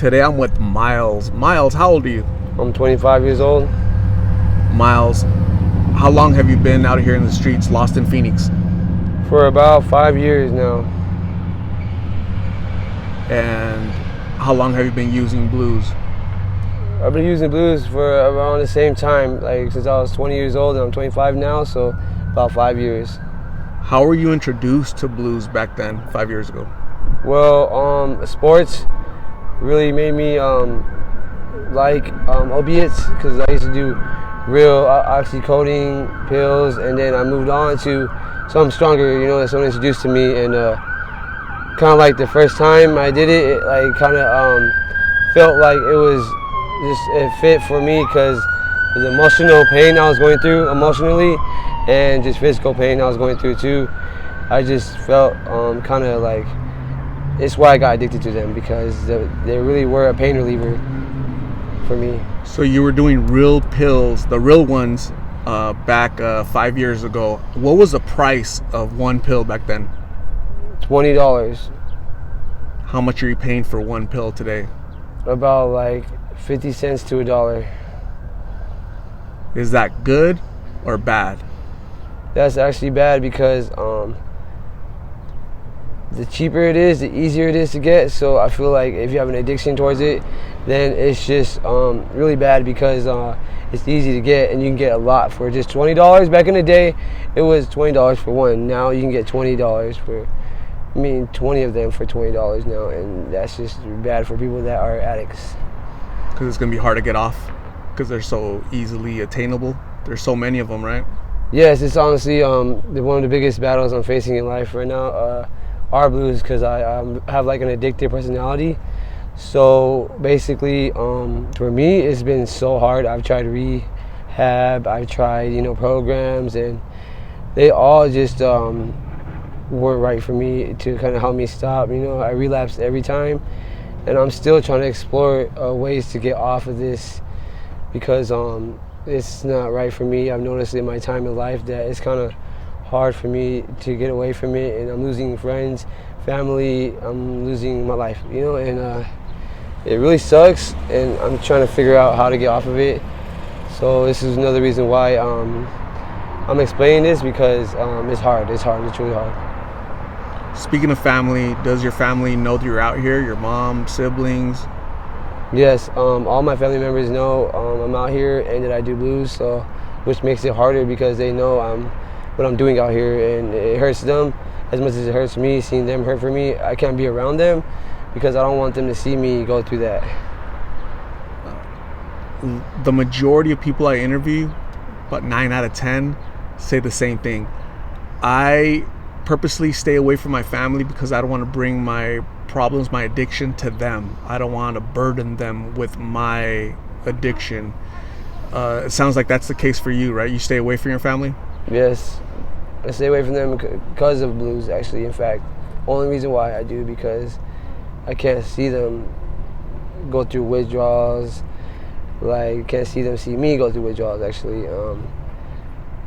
Today I'm with Myles. Myles, how old are you? I'm 25 years old. Myles, how long have you been out here in the streets, lost in Phoenix? For about 5 years now. And how long have you been using blues? I've been using blues for around the same time, like since I was 20 years old, and I'm 25 now, so about 5 years. How were you introduced to blues back then, 5 years ago? Well, sports really made me like opiates, because I used to do real oxycodone pills, and then I moved on to something stronger, that someone introduced to me, and kind of like the first time I did it, like kind of felt like it fit for me, because the emotional pain I was going through emotionally, and just physical pain I was going through too. I just felt kind of like it's why I got addicted to them, because they really were a pain reliever for me. So you were doing real pills, the real ones, back 5 years ago. What was the price of one pill back then? $20. How much are you paying for one pill today? About like 50 cents to $1. Is that good or bad? That's actually bad, because the cheaper it is, the easier it is to get. So I feel like if you have an addiction towards it, then it's just really bad, because it's easy to get, and you can get a lot for just $20. Back in the day, it was $20 for one. Now you can get $20 for, 20 of them for $20 now, and that's just bad for people that are addicts. Because it's going to be hard to get off, because they're so easily attainable. There's so many of them, right? Yes, it's honestly one of the biggest battles I'm facing in life right now are blues, because I have like an addictive personality. So basically, for me, it's been so hard. I've tried rehab, I've tried, programs, and they all just weren't right for me to kind of help me stop. I relapsed every time, and I'm still trying to explore ways to get off of this, because it's not right for me. I've noticed in my time in life that it's kind of hard for me to get away from it, and I'm losing friends, family, I'm losing my life, and it really sucks, and I'm trying to figure out how to get off of it. So this is another reason why I'm explaining this, because it's hard, it's really hard. Speaking of family, does your family know that you're out here? Your mom, siblings? Yes, all my family members know I'm out here and that I do blues, so which makes it harder, because they know what I'm doing out here, and it hurts them as much as it hurts me seeing them hurt for me. I can't be around them, because I don't want them to see me go through that. The majority of people I interview, about 9 out of 10, say the same thing. I purposely stay away from my family, because I don't want to bring my problems, my addiction, to them. I don't want to burden them with my addiction. It sounds like that's the case for you, right? You stay away from your family? Yes, I stay away from them because of blues, actually. In fact, only reason why I do, because I can't see them go through withdrawals. Like, can't see them see me go through withdrawals, actually.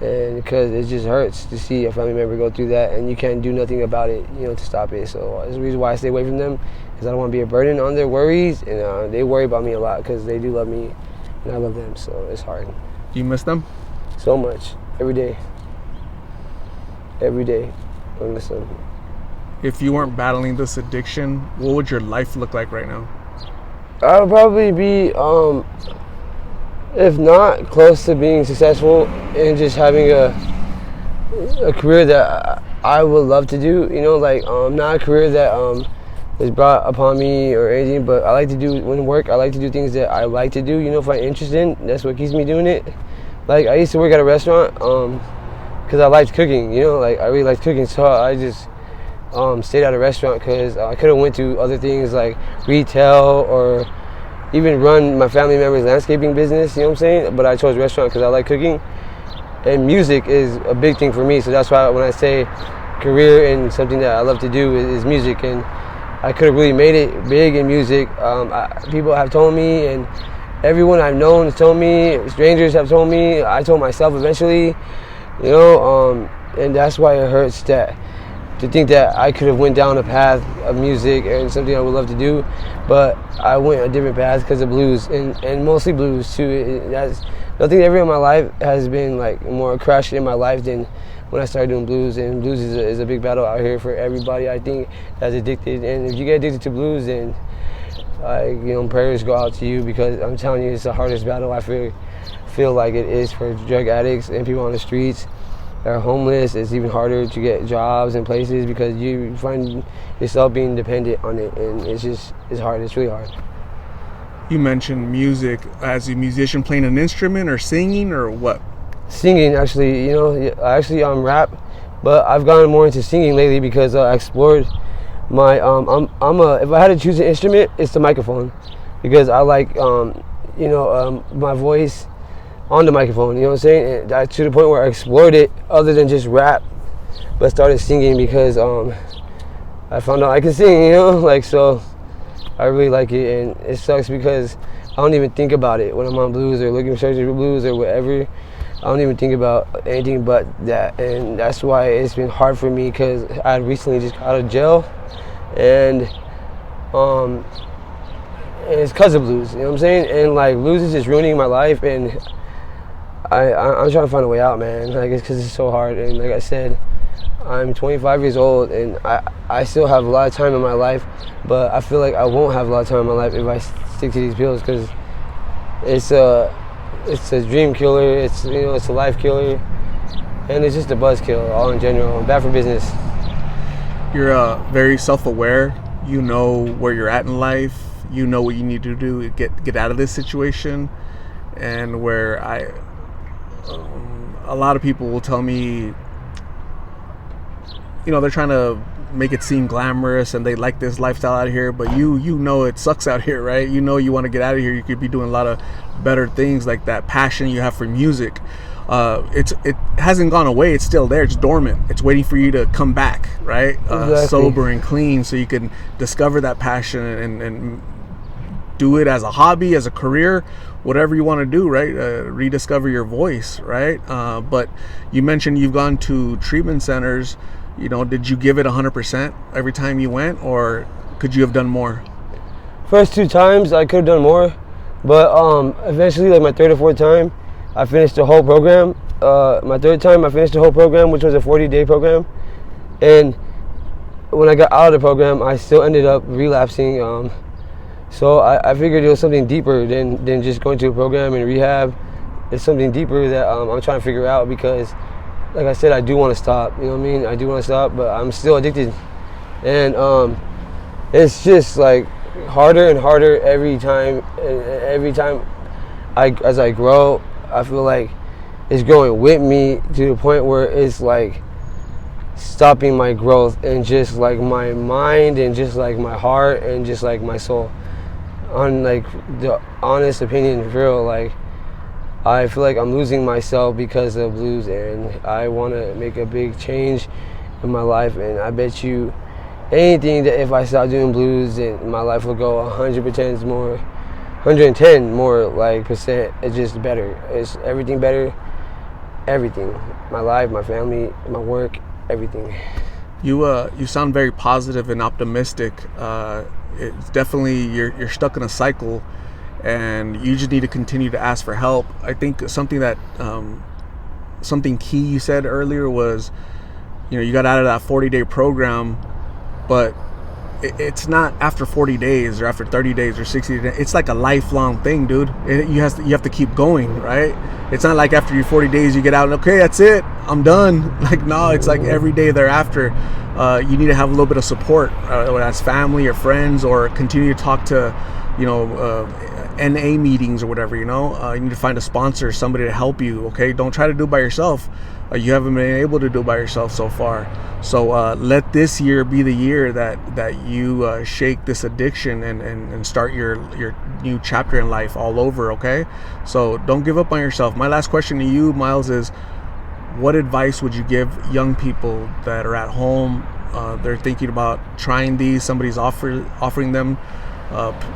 And because it just hurts to see a family member go through that, and you can't do nothing about it, to stop it. So that's the reason why I stay away from them, because I don't want to be a burden on their worries, and they worry about me a lot, because they do love me, and I love them, so it's hard. Do you miss them? So much. Every day. Every day. I miss them. If you weren't battling this addiction, what would your life look like right now? I would probably be, if not close to being successful, and just having a career that I would love to do, not a career that is brought upon me or anything, but I like to do, when work, I like to do things that I like to do, if I'm interested in, that's what keeps me doing it. Like, I used to work at a restaurant because I liked cooking, I really liked cooking, so I just stayed at a restaurant, because I could have went to other things like retail, or even run my family members' landscaping business, but I chose restaurant because I like cooking, and music is a big thing for me, so that's why when I say career and something that I love to do is music, and I could have really made it big in music. People have told me, and everyone I've known has told me, strangers have told me, I told myself eventually, and that's why it hurts that to think that I could have went down a path of music and something I would love to do, but I went a different path because of blues and mostly blues too. That's nothing ever in my life has been like more crashed in my life than when I started doing blues. And blues is a big battle out here for everybody, I think, that's addicted. And if you get addicted to blues, then prayers go out to you, because I'm telling you, it's the hardest battle I feel like it is for drug addicts and people on the streets that are homeless. It's even harder to get jobs and places because you find yourself being dependent on it, and it's hard. It's really hard. You mentioned music. As a musician, playing an instrument or singing or what? Singing, actually. I actually rap, but I've gotten more into singing lately because I explored my if I had to choose an instrument, it's the microphone, because I like my voice on the microphone, you know what I'm saying? And to the point where I explored it other than just rap, but started singing because I found out I can sing, so I really like it. And it sucks because I don't even think about it when I'm on blues or looking for searching for blues or whatever. I don't even think about anything but that, and that's why it's been hard for me, because I recently just got out of jail, and it's because of blues, you know what I'm saying? And like, blues is just ruining my life, and I'm trying to find a way out, man. Like, it's because it's so hard. And like I said, I'm 25 years old, and I still have a lot of time in my life, but I feel like I won't have a lot of time in my life if I stick to these pills, because it's a dream killer. It's a life killer, and it's just a buzz kill all in general. Bad for business. You're very self-aware. You know where you're at in life. You know what you need to do to get out of this situation. And where a lot of people will tell me, they're trying to make it seem glamorous and they like this lifestyle out here, but you know it sucks out here, right? You want to get out of here. You could be doing a lot of better things, like that passion you have for music. It hasn't gone away. It's still there. It's dormant. It's waiting for you to come back, right? Exactly. Sober and clean, so you can discover that passion and do it as a hobby, as a career, whatever you want to do, right? Rediscover your voice, right? But you mentioned you've gone to treatment centers. Did you give it 100% every time you went, or could you have done more? First 2 times I could have done more, but eventually, like my third or fourth time, I finished the whole program. My third time I finished the whole program, which was a 40-day program. And when I got out of the program, I still ended up relapsing. So I figured it was something deeper than just going to a program and rehab. It's something deeper that I'm trying to figure out, because, like I said, I do want to stop. You know what I mean? I do want to stop, but I'm still addicted. And it's just like harder and harder every time. And every time as I grow, I feel like it's growing with me to the point where it's like stopping my growth, and just like my mind, and just like my heart, and just like my soul. On like the honest opinion, for real, like I feel like I'm losing myself because of blues, and I want to make a big change in my life. And I bet you anything that if I stop doing blues, then my life will go 100% more, 110 more like percent. It's just better. It's everything better. Everything. My life, my family, my work, everything. You sound very positive and optimistic. It's definitely you're stuck in a cycle, and you just need to continue to ask for help. I think something key you said earlier was, you got out of that 40-day program, but it's not after 40 days or after 30 days or 60 days. It's like a lifelong thing, dude. You have to keep going, right? It's not like after your 40 days you get out and, okay, that's it, I'm done. Like, no, it's like every day thereafter. You need to have a little bit of support, whether that's family or friends, or continue to talk to, NA meetings or whatever. You need to find a sponsor, somebody to help you. Okay, don't try to do it by yourself. You haven't been able to do it by yourself so far. So let this year be the year that you shake this addiction and start your new chapter in life all over. Okay, so don't give up on yourself. My last question to you, Myles, is, what advice would you give young people that are at home? They're thinking about trying these. Somebody's offering them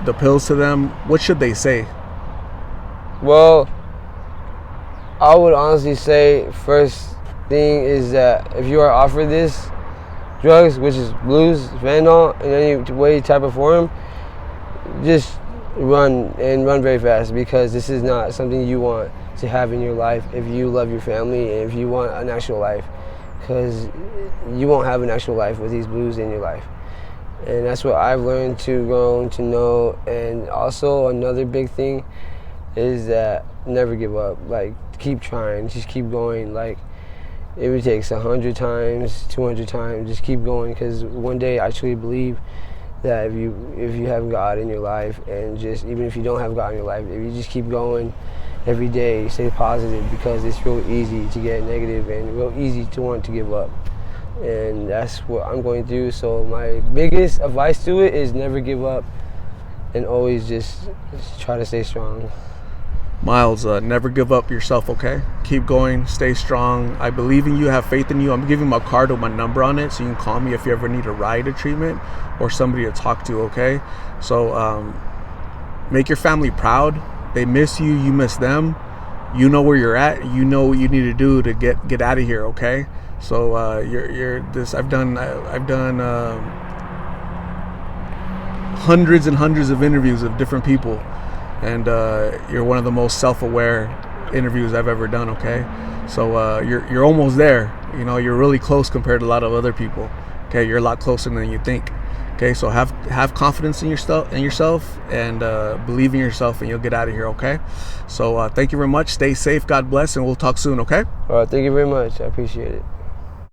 the pills to them. What should they say? Well, I would honestly say, first thing is that if you are offered this, drugs, which is blues, fentanyl, in any way, type of form, just run very fast, because this is not something you want to have in your life if you love your family and if you want an actual life, because you won't have an actual life with these blues in your life. And that's what I've learned to grow to know. And also another big thing is that never give up. Like, keep trying, just keep going. Like, if it takes 100 times, 200 times, just keep going, because one day I truly believe that if you have God in your life, and just even if you don't have God in your life, if you just keep going every day, stay positive, because it's real easy to get negative and real easy to want to give up. And that's what I'm going through. So my biggest advice to it is never give up, and always just try to stay strong. Myles, never give up yourself, okay? Keep going, stay strong. I believe in you, have faith in you. I'm giving my card with my number on it, so you can call me if you ever need a ride to treatment or somebody to talk to, okay? So make your family proud. They miss you, you miss them. You know where you're at. You know what you need to do to get out of here, okay? So you're this. I've done hundreds and hundreds of interviews of different people, and you're one of the most self-aware interviews I've ever done, okay? So you're almost there. You know, you're really close compared to a lot of other people. Okay, you're a lot closer than you think. Okay, so have confidence in yourself, and believe in yourself, and you'll get out of here, okay? So thank you very much. Stay safe. God bless, and we'll talk soon, okay? All right, thank you very much. I appreciate it.